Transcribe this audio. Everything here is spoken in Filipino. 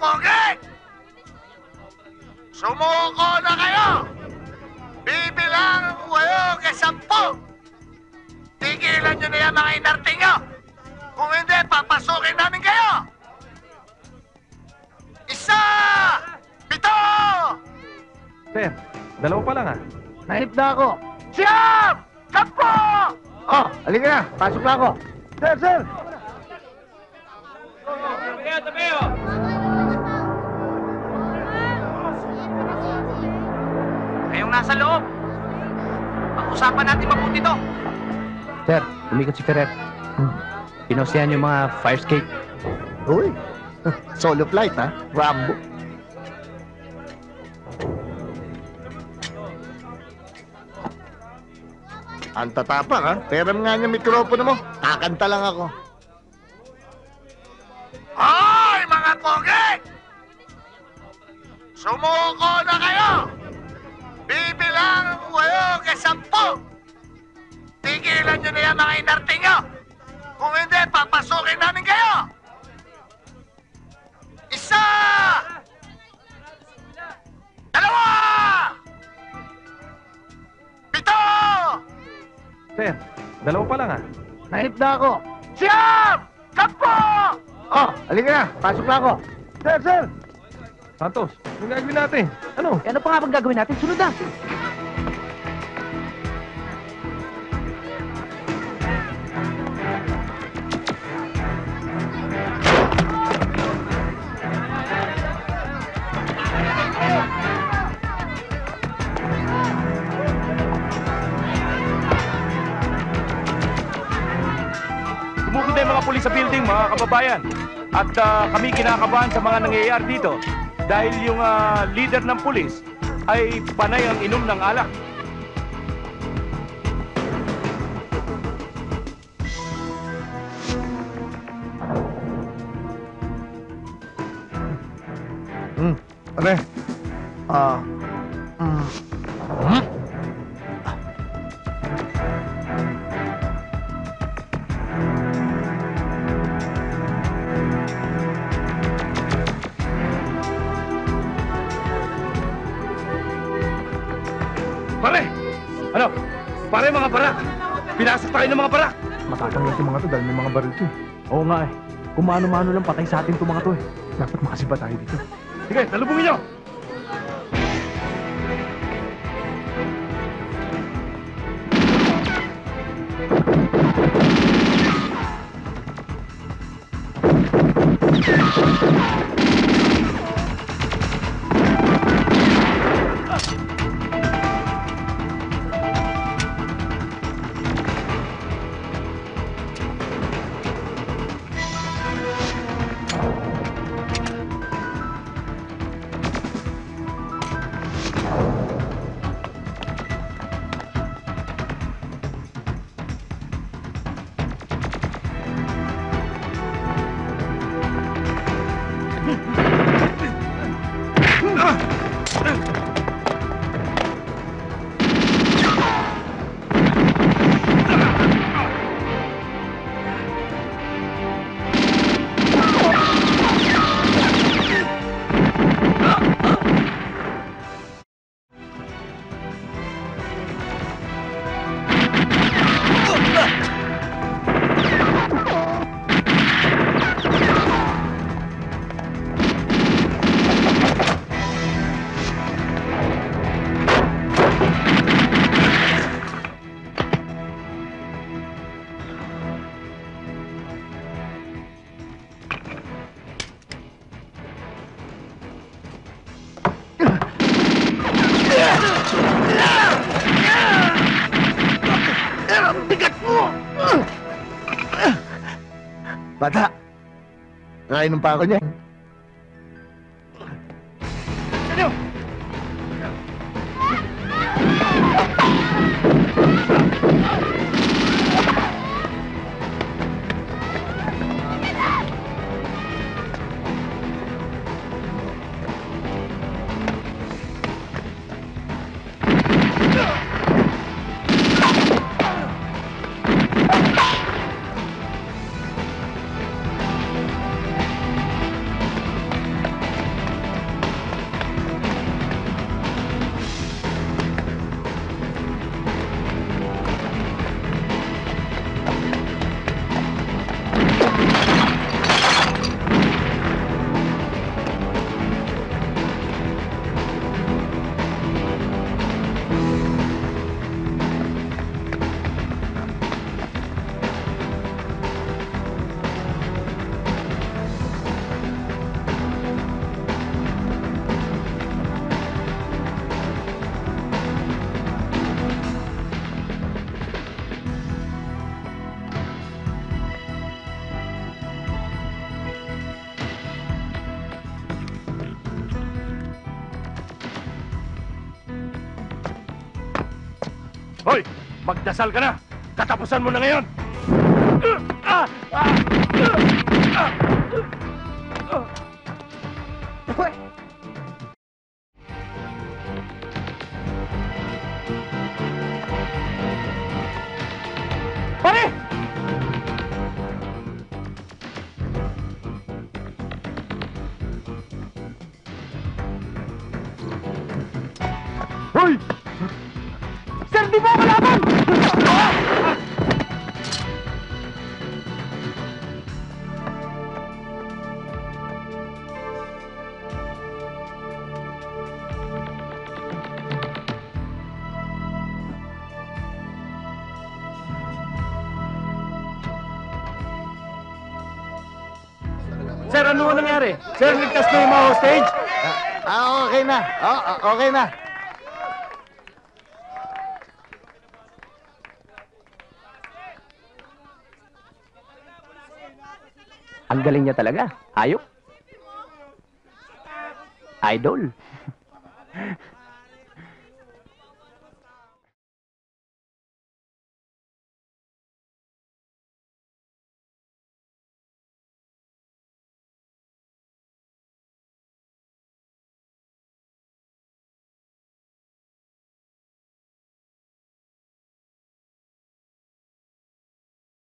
pogi! Sumuko na kayo! Bibilang ko kayo kay 10! Tigilan nyo na yan mga inarte nyo! Kung hindi, papasukin namin kayo! 1! 7! Sir, 2 pa lang ah. Nainip na ako. 9! 10! Oh, halika na. Pasok na ako. Sir, sir! Kayong nasa loob! Pag-usapan natin mabuti to! Sir, umikot si Ferrer. Pinosihan yung mga fire escape. Uy, solo flight ha? Rambo. Ang tatapang ha? Pero nga niya mikropono mo. Kakanta lang ako. Hoy, mga pogi! Sumuko na kayo! Bibilang ko kayo kay 10! Tigilan nyo na yan mga inarte nyo! Kung hindi, papasukin namin kayo! 1! 2! 7! Sir, 2 pa lang ah. Nainip na ako. 10! 10! Oh, halika na. Pasok na ako. Sir, sir! Santos, anong gagawin natin? Ano? Ano pa nga bang gagawin natin? Sunod na. Tumugod na yung mga pulis sa building, mga kababayan. At kami kinakabahan sa mga nangyayari dito dahil yung leader ng pulis ay panay ang inom ng alak. Pare. Pare! Ano? Pare, mga barak! Pinasok tayo ng mga barak! Matatanggal yung mga to dahil may mga baril to eh. Oo nga eh. Kung mano-mano lang patay sa atin itong mga to eh. Dapat makasiba tayo dito. Sige, talubungin nyo! Bata! Nakainom pa ako niya. Hoy, magdasal ka na. Katapusan mo na ngayon. Pare! Hoy! Sir, di mo ako laban! Sir, ano nangyari? Sir, ligtas na yung mga hostage? Okay na. Okay na. Ang galing niya talaga. Hayop. Idol.